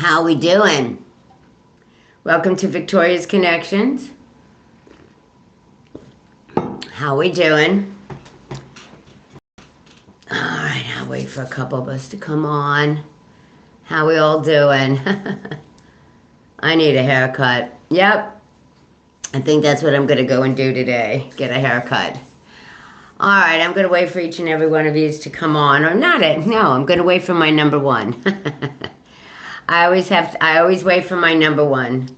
How we doing? Welcome to Victoria's Connections. How we doing? All right, I'll wait for a couple of us to come on. How we all doing? I need a haircut. Yep. I think that's what I'm going to go and do today. Get a haircut. All right, I'm going to wait for each and every one of you to come on. Or not it. No, I'm going to wait for my number one. I always wait for my number one.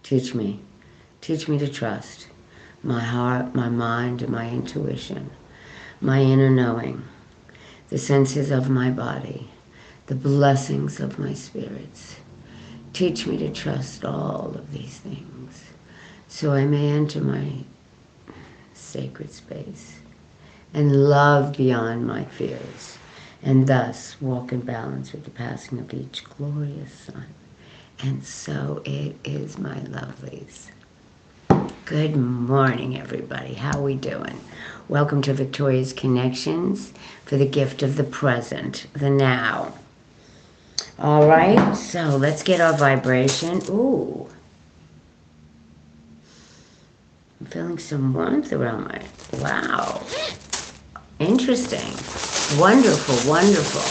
Teach me to trust my heart, my mind, and my intuition, my inner knowing, the senses of my body, the blessings of my spirits. Teach me to trust all of these things so I may enter my sacred space and love beyond my fears, and thus walk in balance with the passing of each glorious sun. And so it is, my lovelies. Good morning, everybody. How we doing? Welcome to Victoria's Connections for the gift of the present, the now. All right, so let's get our vibration. Ooh. I'm feeling some warmth around my... Wow. Interesting. Wonderful, wonderful.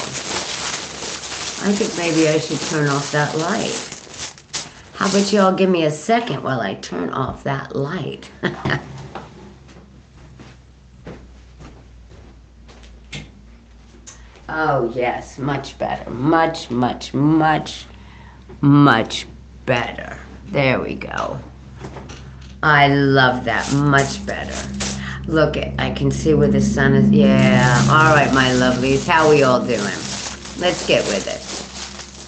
I think maybe I should turn off that light. How about y'all give me a second while I turn off that light? Oh, yes, much better. Much, much, much, much better. There we go. I love that. Much better. Look, I can see where the sun is. Yeah. All right, my lovelies. How we all doing? Let's get with it.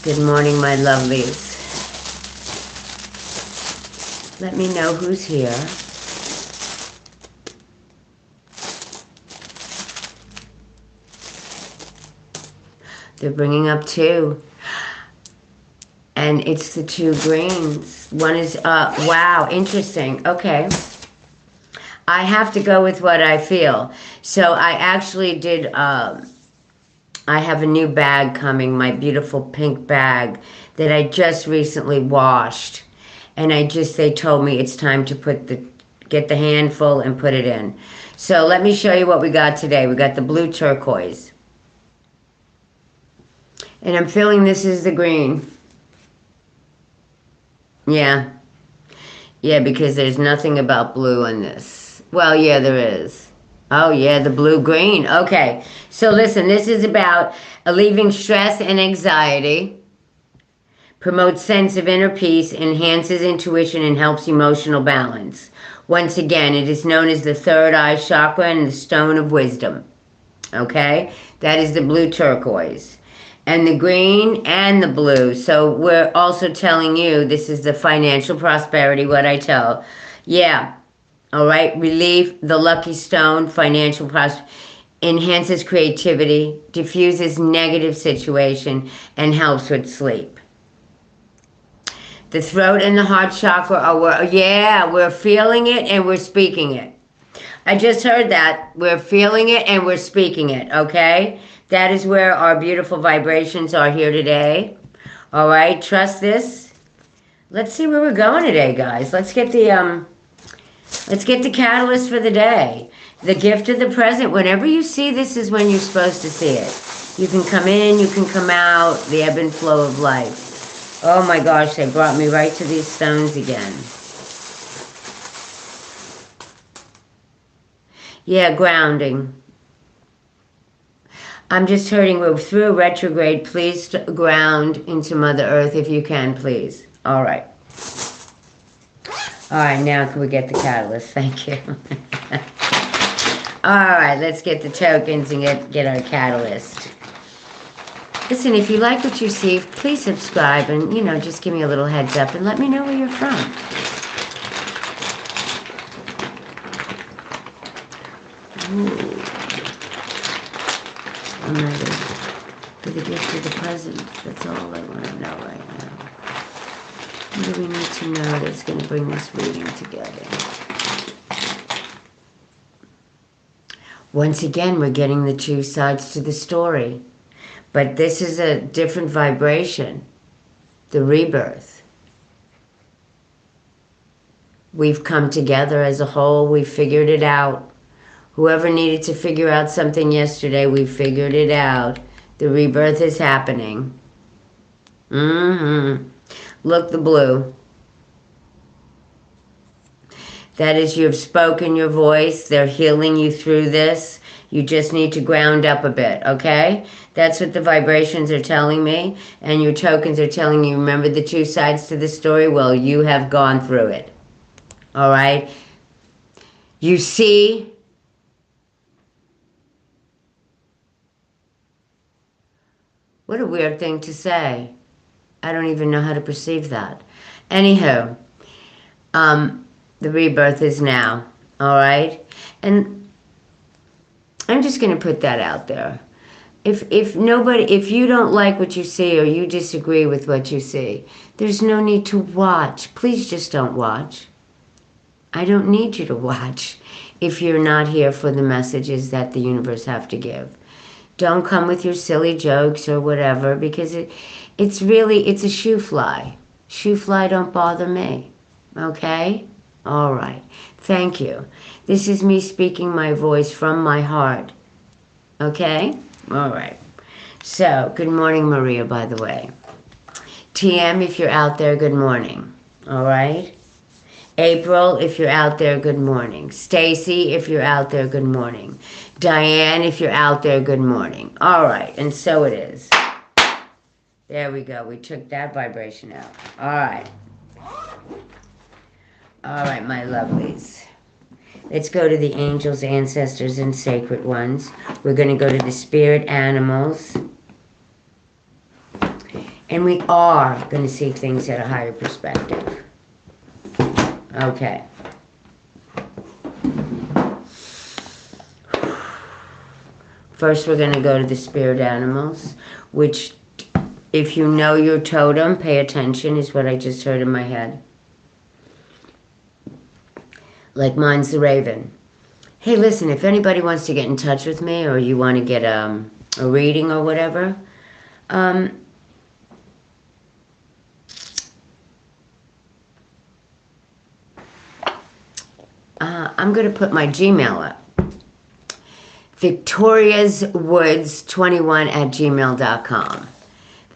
Good morning, my lovelies. Let me know who's here. They're bringing up two. And it's the two greens. One is, wow, interesting. Okay. I have to go with what I feel. So I actually did, I have a new bag coming, my beautiful pink bag that I just recently washed. And they told me it's time to get the handful and put it in. So let me show you what we got today. We got the blue turquoise. And I'm feeling this is the green. Yeah. Yeah, because there's nothing about blue in this. Well, yeah, there is. Oh, yeah, the blue-green. Okay. So listen, this is about alleviating stress and anxiety. Promotes sense of inner peace, enhances intuition, and helps emotional balance. Once again, it is known as the third eye chakra and the stone of wisdom. Okay? That is the blue turquoise. And the green and the blue. So we're also telling you this is the financial prosperity, what I tell. Yeah. All right? Relief, the lucky stone, financial prosperity. Enhances creativity, diffuses negative situation, and helps with sleep. The throat and the heart chakra are, we're feeling it and we're speaking it. I just heard that. We're feeling it and we're speaking it, okay? That is where our beautiful vibrations are here today. All right, trust this. Let's see where we're going today, guys. Let's get the catalyst for the day. The gift of the present. Whenever you see this is when you're supposed to see it. You can come in, you can come out, the ebb and flow of life. Oh my gosh, they brought me right to these stones again. Yeah, grounding. I'm just hurting. We're through a retrograde. Please ground into Mother Earth if you can, please. All right. All right, now can we get the catalyst? Thank you. All right, let's get the tokens and get our catalyst. Listen, if you like what you see, please subscribe and, just give me a little heads up and let me know where you're from. Ooh. I'm ready for the gift of the present. That's all I want to know right now. What do we need to know that's going to bring this reading together? Once again, we're getting the two sides to the story. But this is a different vibration. The rebirth. We've come together as a whole. We figured it out. Whoever needed to figure out something yesterday, we figured it out. The rebirth is happening. Look, the blue. That is, you have spoken your voice. They're healing you through this. You just need to ground up a bit, okay? That's what the vibrations are telling me. And your tokens are telling you, remember the two sides to the story? Well, you have gone through it. All right? You see... What a weird thing to say. I don't even know how to perceive that. Anywho, the rebirth is now, all right? And I'm just going to put that out there. If you don't like what you see or you disagree with what you see, there's no need to watch. Please just don't watch. I don't need you to watch if you're not here for the messages that the universe have to give. Don't come with your silly jokes or whatever, because it's a shoe fly. Shoe fly don't bother me. Okay? All right. Thank you. This is me speaking my voice from my heart. Okay? All right. So, good morning, Maria, by the way. TM, if you're out there, good morning. All right? April, if you're out there, good morning. Stacy, if you're out there, good morning. Diane, if you're out there, good morning. All right, and so it is. There we go. We took that vibration out. All right. All right, my lovelies. Let's go to the angels, ancestors, and sacred ones. We're going to go to the spirit animals. And we are going to see things at a higher perspective. Okay. First, we're going to go to the spirit animals, which, if you know your totem, pay attention, is what I just heard in my head. Like mine's the raven. Hey, listen, if anybody wants to get in touch with me or you want to get a reading or whatever, I'm going to put my Gmail up. victoriaswoods21@gmail.com.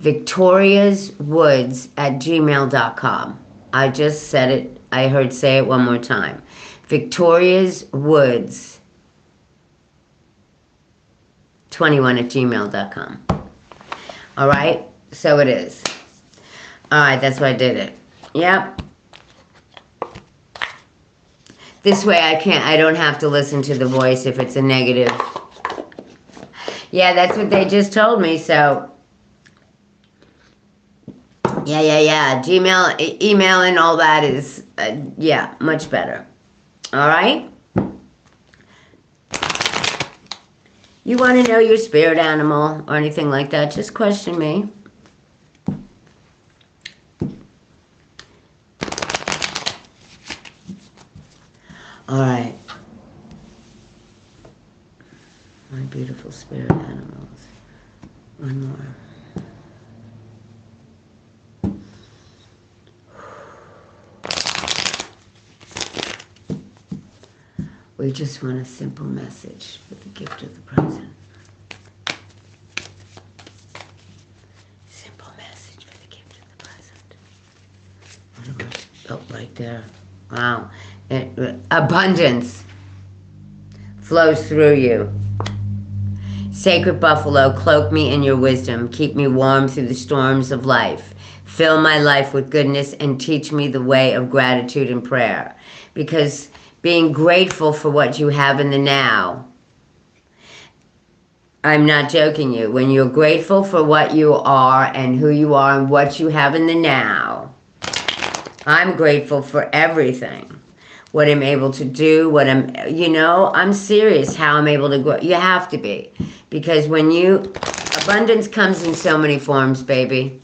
victoriaswoods@gmail.com. I just said it. I heard say it one more time. victoriaswoods21@gmail.com. All right? So it is. All right, that's why I did it. Yep. This way I don't have to listen to the voice if it's a negative. Yeah, that's what they just told me, so. Yeah. Gmail, email and all that is, yeah, much better. All right? You want to know your spirit animal or anything like that, just question me. All right. My beautiful spirit animals. One more. We just want a simple message for the gift of the present. Simple message for the gift of the present. What about, oh, right there. Wow. Abundance flows through you. Sacred buffalo, cloak me in your wisdom. Keep me warm through the storms of life. Fill my life with goodness and teach me the way of gratitude and prayer. Because being grateful for what you have in the now, I'm not joking you. When you're grateful for what you are and who you are and what you have in the now, I'm grateful for everything. what I'm able to do, what I'm, I'm serious how I'm able to grow. You have to be. Because when abundance comes in so many forms, baby.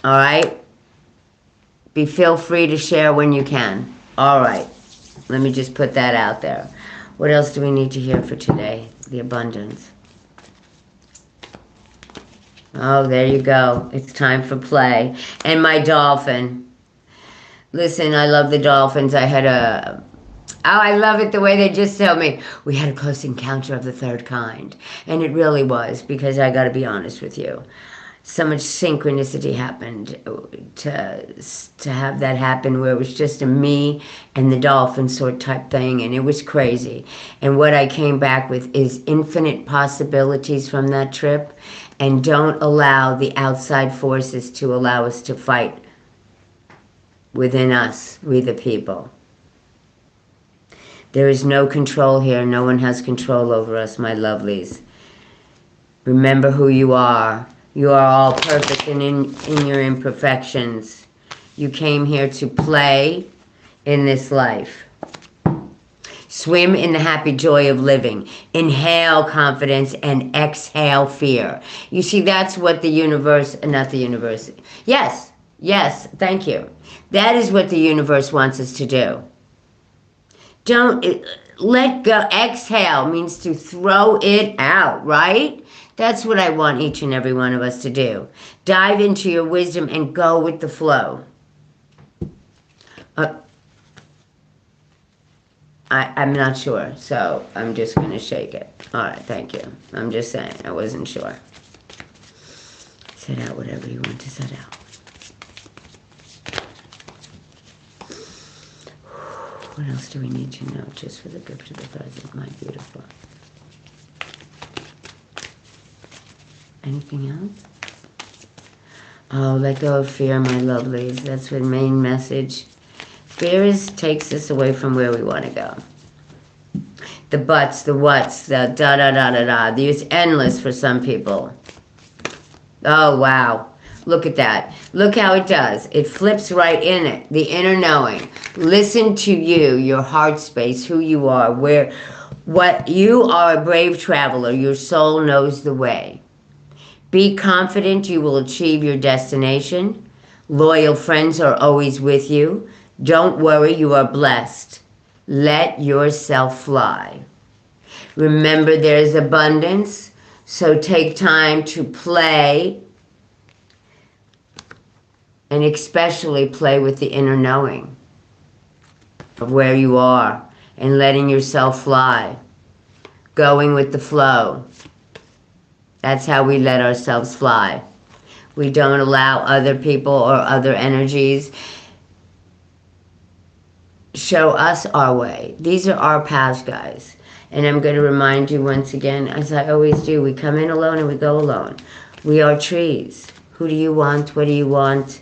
All right? Feel free to share when you can. All right. Let me just put that out there. What else do we need to hear for today? The abundance. Oh, there you go. It's time for play. And my dolphin. Listen, I love the dolphins. I love it the way they just tell me, we had a close encounter of the third kind. And it really was, because I got to be honest with you. So much synchronicity happened to have that happen, where it was just a me and the dolphin sort type thing, and it was crazy. And what I came back with is infinite possibilities from that trip, and don't allow the outside forces to allow us to fight within us, we the people. There is no control here. No one has control over us, my lovelies. Remember who you are. You are all perfect and in your imperfections. You came here to play in this life. Swim in the happy joy of living. Inhale confidence and exhale fear. You see, that's what the universe, not the universe. Yes, thank you. That is what the universe wants us to do. Don't let go. Exhale means to throw it out, right? That's what I want each and every one of us to do. Dive into your wisdom and go with the flow. I'm not sure, so I'm just going to shake it. All right, thank you. I'm just saying, I wasn't sure. Set out whatever you want to set out. What else do we need to know just for the gift of the present, my beautiful? Anything else? Oh, let go of fear, my lovelies. That's the main message. Fear takes us away from where we want to go. The buts, the whats, the da-da-da-da-da. It's endless for some people. Oh, wow. Look at that. Look how it does. It flips right in it. The inner knowing. Listen to you, your heart space, who you are, what you are a brave traveler. Your soul knows the way. Be confident you will achieve your destination. Loyal friends are always with you. Don't worry, you are blessed. Let yourself fly. Remember, there is abundance, so take time to play, and especially play with the inner knowing of where you are and letting yourself fly, going with the flow. That's how we let ourselves fly. We don't allow other people or other energies show us our way. These are our paths, guys. And I'm going to remind you once again, as I always do, we come in alone and we go alone. We are trees. Who do you want? What do you want?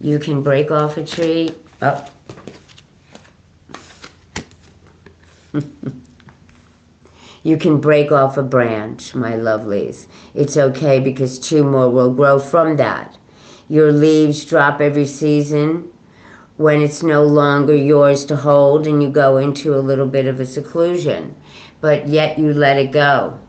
You can break off a tree. Oh. You can break off a branch, my lovelies. It's okay, because two more will grow from that. Your leaves drop every season when it's no longer yours to hold, and you go into a little bit of a seclusion, but yet you let it go.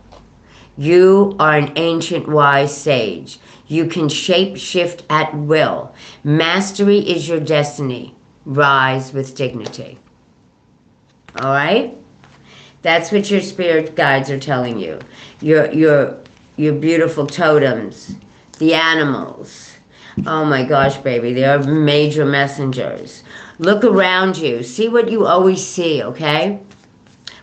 You are an ancient wise sage. You can shape shift at will. Mastery is your destiny. Rise with dignity. All right? That's what your spirit guides are telling you. Your beautiful totems, the animals. Oh my gosh, baby, they are major messengers. Look around you. See what you always see, okay?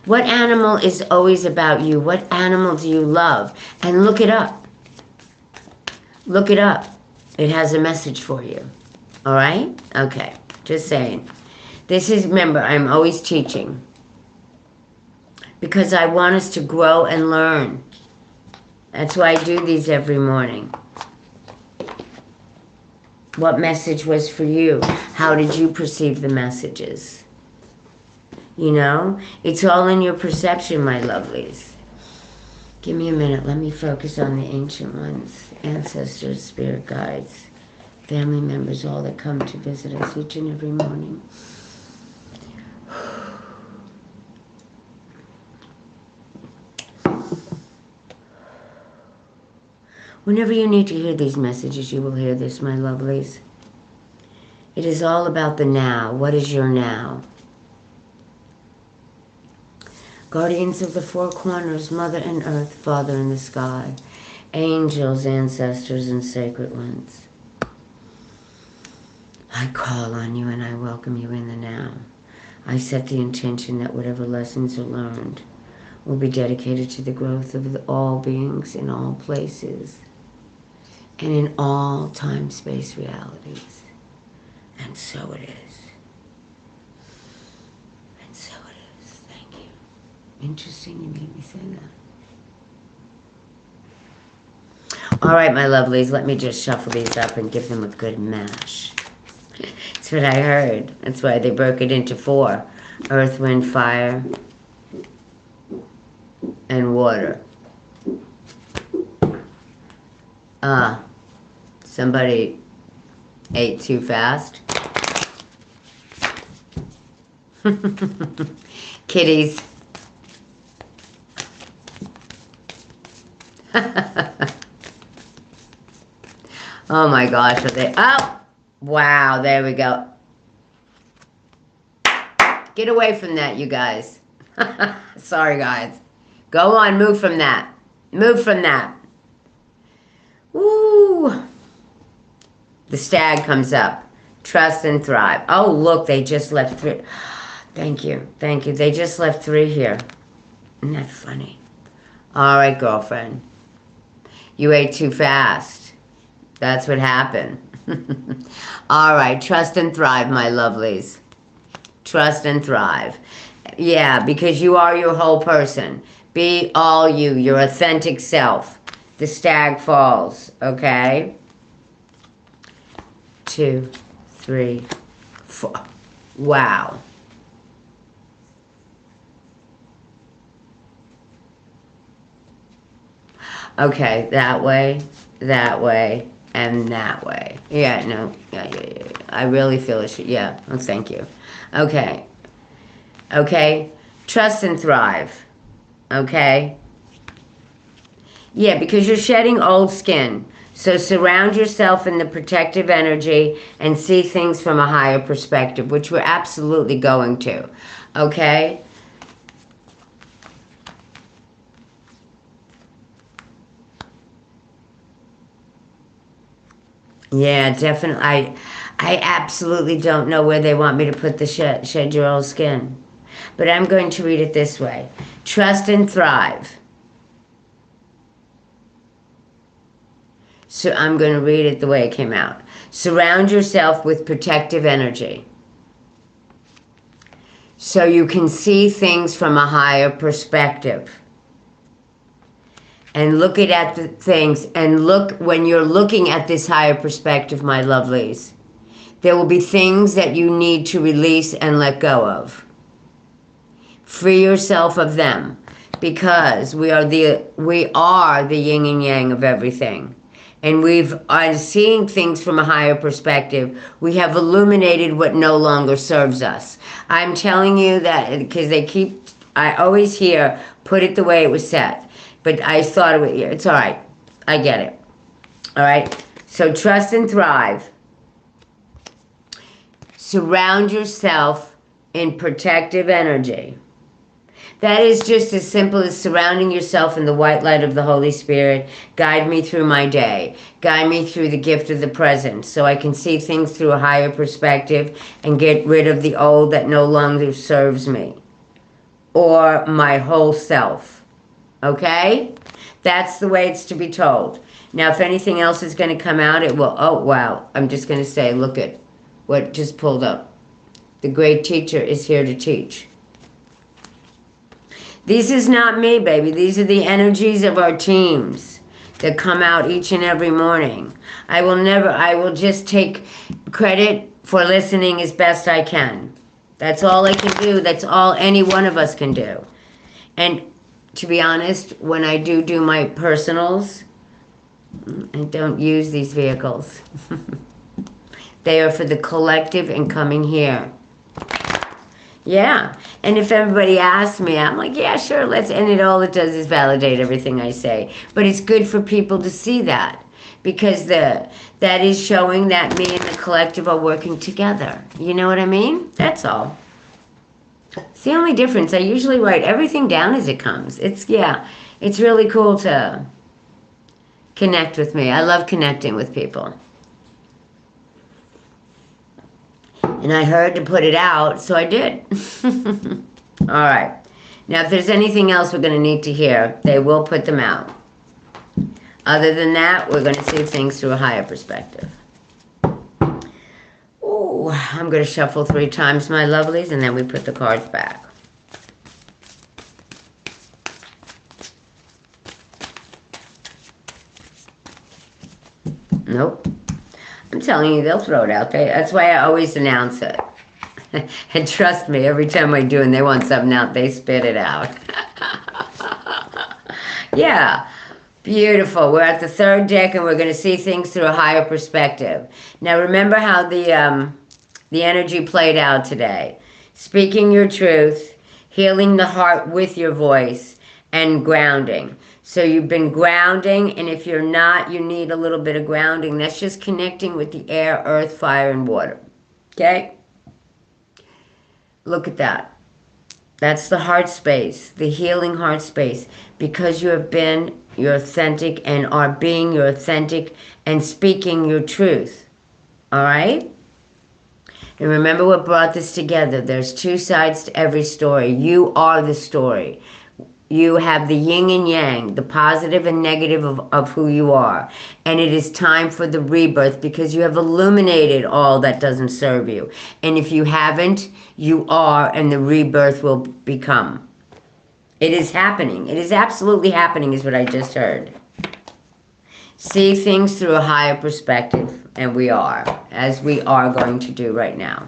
What animal is always about you? What animal do you love? And look it up. Look it up. It has a message for you. All right? Okay, just saying. Remember, I'm always teaching, because I want us to grow and learn. That's why I do these every morning. What message was for you? How did you perceive the messages? You know, it's all in your perception, my lovelies. Give me a minute. Let me focus on the ancient ones, ancestors, spirit guides. family members, all that come to visit us each and every morning. Whenever you need to hear these messages, you will hear this, my lovelies. It is all about the now. What is your now? Guardians of the four corners, Mother and Earth, Father in the sky, angels, ancestors, and sacred ones. I call on you and I welcome you in the now. I set the intention that whatever lessons are learned will be dedicated to the growth of all beings in all places and in all time-space realities. And so it is. And so it is. Thank you. Interesting you made me say that. All right, my lovelies, let me just shuffle these up and give them a good mash. That's what I heard. That's why they broke it into 4. Earth, wind, fire, and water. Somebody ate too fast. Kitties. Oh my gosh, are they? Oh, wow, there we go. Get away from that, you guys. Sorry, guys. Go on, move from that. Move from that. Ooh. The stag comes up. Trust and thrive. Oh, look, they just left 3. Thank you. Thank you. They just left 3 here. Isn't that funny? All right, girlfriend. You ate too fast. That's what happened. All right, trust and thrive, my lovelies. Trust and thrive. Yeah, because you are your whole person. Be all you, your authentic self. The stag falls, okay? 2, 3, 4. Wow. Okay, that way, and that way. Yeah, no, yeah. I really feel it. Yeah, well, thank you. Okay. Okay, trust and thrive. Okay? Yeah, because you're shedding old skin. So surround yourself in the protective energy and see things from a higher perspective, which we're absolutely going to. Okay? Yeah, definitely. I absolutely don't know where they want me to put the shed your old skin. But I'm going to read it this way. Trust and thrive. So I'm going to read it the way it came out. Surround yourself with protective energy, so you can see things from a higher perspective. And look at the things, and look, when you're looking at this higher perspective, my lovelies, there will be things that you need to release and let go of. Free yourself of them, because we are the yin and yang of everything. And on seeing things from a higher perspective, we have illuminated what no longer serves us. I'm telling you that because I always hear, put it the way it was said. But I thought it's all right. I get it. All right? So trust and thrive. Surround yourself in protective energy. That is just as simple as surrounding yourself in the white light of the Holy Spirit. Guide me through my day. Guide me through the gift of the present, so I can see things through a higher perspective and get rid of the old that no longer serves me or my whole self. Okay? That's the way it's to be told. Now, if anything else is going to come out, it will. Oh, wow. I'm just going to say, look at what just pulled up. The great teacher is here to teach. This is not me, baby. These are the energies of our teams that come out each and every morning. I will just take credit for listening as best I can. That's all I can do. That's all any one of us can do. And to be honest, when I do my personals, I don't use these vehicles. They are for the collective and coming here. Yeah. And if everybody asks me, I'm like, yeah, sure, let's. And all it does is validate everything I say. But it's good for people to see that, because that is showing that me and the collective are working together. You know what I mean? That's all. It's the only difference. I usually write everything down as it comes. It's really cool to connect with me. I love connecting with people. And I heard to put it out, so I did. All right. Now, if there's anything else we're going to need to hear, they will put them out. Other than that, we're going to see things through a higher perspective. Ooh, I'm going to shuffle 3 times, my lovelies, and then we put the cards back. Nope. I'm telling you, they'll throw it out there. That's why I always announce it. And trust me, every time I do and they want something out, they spit it out. Yeah, beautiful. We're at the 3rd deck and we're going to see things through a higher perspective. Now remember how the energy played out today. Speaking your truth, healing the heart with your voice, and grounding. So you've been grounding, and if you're not, you need a little bit of grounding. That's just connecting with the air, earth, fire, and water. Okay? Look at that. That's the heart space, the healing heart space, because you have been your authentic and are being your authentic and speaking your truth. All right? And remember what brought this together. There's 2 sides to every story. You are the story. You have the yin and yang, the positive and negative of who you are. And it is time for the rebirth, because you have illuminated all that doesn't serve you. And if you haven't, you are, and the rebirth will become. It is happening. It is absolutely happening, is what I just heard. See things through a higher perspective, and we are, as we are going to do right now.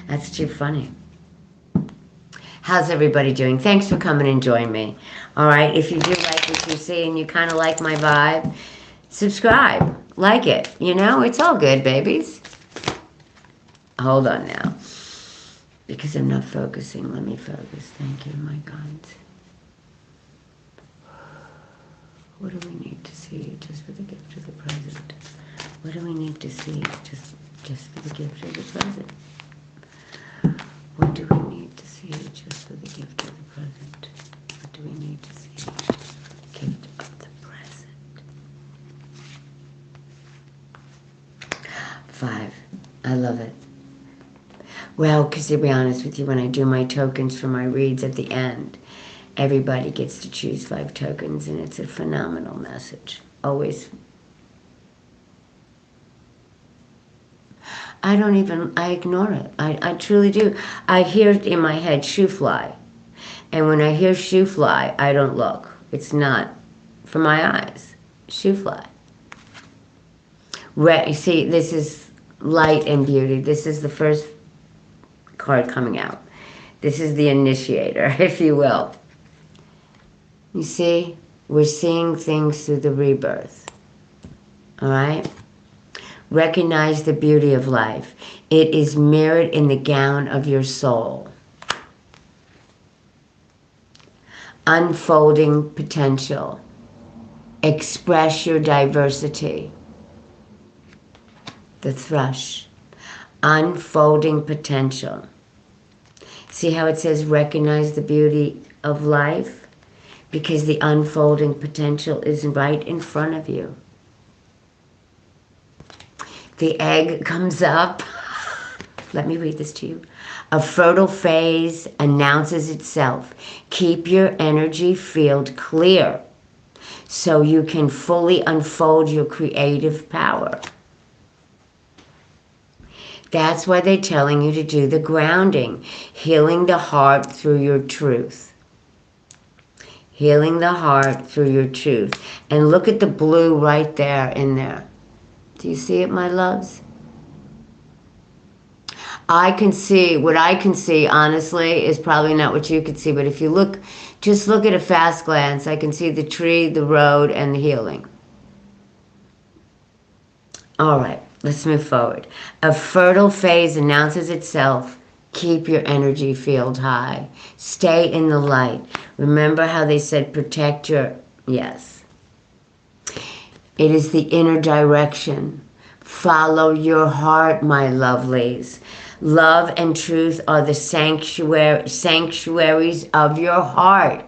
That's too funny. How's everybody doing? Thanks for coming and joining me. All right, if you do like what you see and you kind of like my vibe, subscribe, like it. You know, it's all good, babies. Hold on now. Because I'm not focusing. Let me focus. Thank you, my God. What do we need to see just for the gift of the present? What do we need to see just for the gift of the present? What do we need to see just for the gift of the present? What do we need to see just for the gift of the present? 5. I love it. Well, because to be honest with you, when I do my tokens for my reads at the end, everybody gets to choose 5 tokens, and it's a phenomenal message. Always. I ignore it. I truly do. I hear it in my head, shoe fly. And when I hear shoe fly, I don't look. It's not for my eyes. Shoe fly. You see, this is light and beauty. This is the first card coming out. This is the initiator, if you will. You see, we're seeing things through the rebirth. All right? Recognize the beauty of life. It is mirrored in the gown of your soul. Unfolding potential. Express your diversity. The thrush. Unfolding potential. See how it says recognize the beauty of life? Because the unfolding potential is right in front of you. The egg comes up. Let me read this to you. A fertile phase announces itself. Keep your energy field clear so you can fully unfold your creative power. That's why they're telling you to do the grounding, healing the heart through your truth. Healing the heart through your truth. And look at the blue right there in there. Do you see it, my loves? I can see, what I can see, honestly, is probably not what you could see. But if you look, just look at a fast glance, I can see the tree, the road, and the healing. All right, let's move forward. A fertile phase announces itself. Keep your energy field high. Stay in the light. Remember how they said protect your... Yes. It is the inner direction. Follow your heart, my lovelies. Love and truth are the sanctuaries of your heart.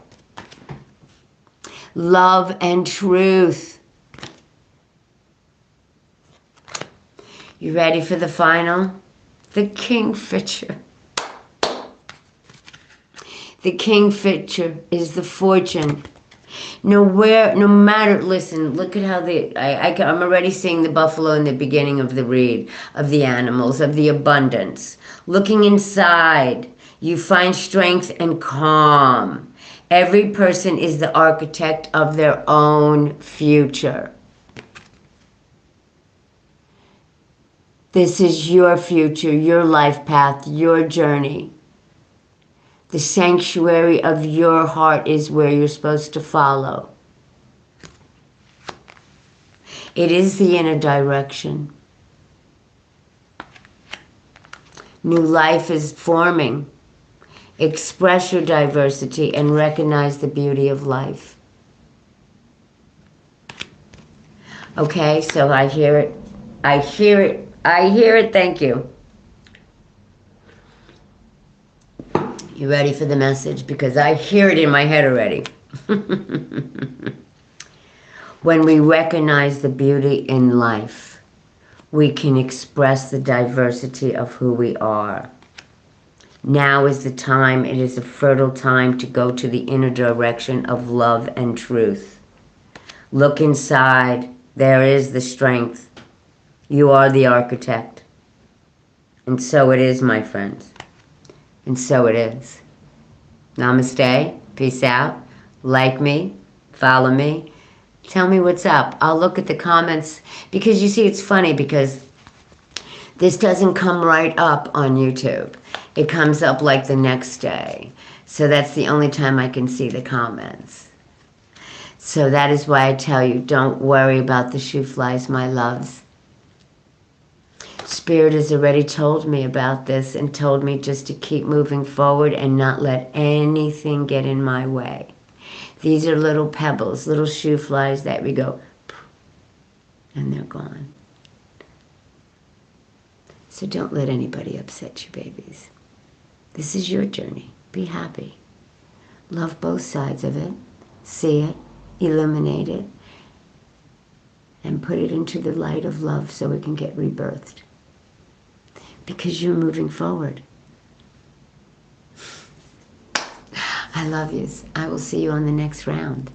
Love and truth. You ready for the final? The Kingfisher. The Kingfisher is the fortune. No matter, listen, look at how I'm already seeing the buffalo in the beginning of the read, of the animals, of the abundance. Looking inside, you find strength and calm. Every person is the architect of their own future. This is your future, your life path, your journey. The sanctuary of your heart is where you're supposed to follow. It is the inner direction. New life is forming. Express your diversity and recognize the beauty of life. Okay, so I hear it. I hear it. I hear it. Thank you. You ready for the message? Because I hear it in my head already. When we recognize the beauty in life, we can express the diversity of who we are. Now is the time. It is a fertile time to go to the inner direction of love and truth. Look inside. There is the strength. You are the architect. And so it is, my friends. And so it is. Namaste. Peace out. Like me. Follow me. Tell me what's up. I'll look at the comments. Because you see, it's funny because this doesn't come right up on YouTube. It comes up like the next day. So that's the only time I can see the comments. So that is why I tell you, don't worry about the shoe flies, my loves. Spirit has already told me about this and told me just to keep moving forward and not let anything get in my way. These are little pebbles, little shoe flies that we go, and they're gone. So don't let anybody upset you, babies. This is your journey. Be happy. Love both sides of it. See it, illuminate it, and put it into the light of love so it can get rebirthed. Because you're moving forward. I love yous. I will see you on the next round.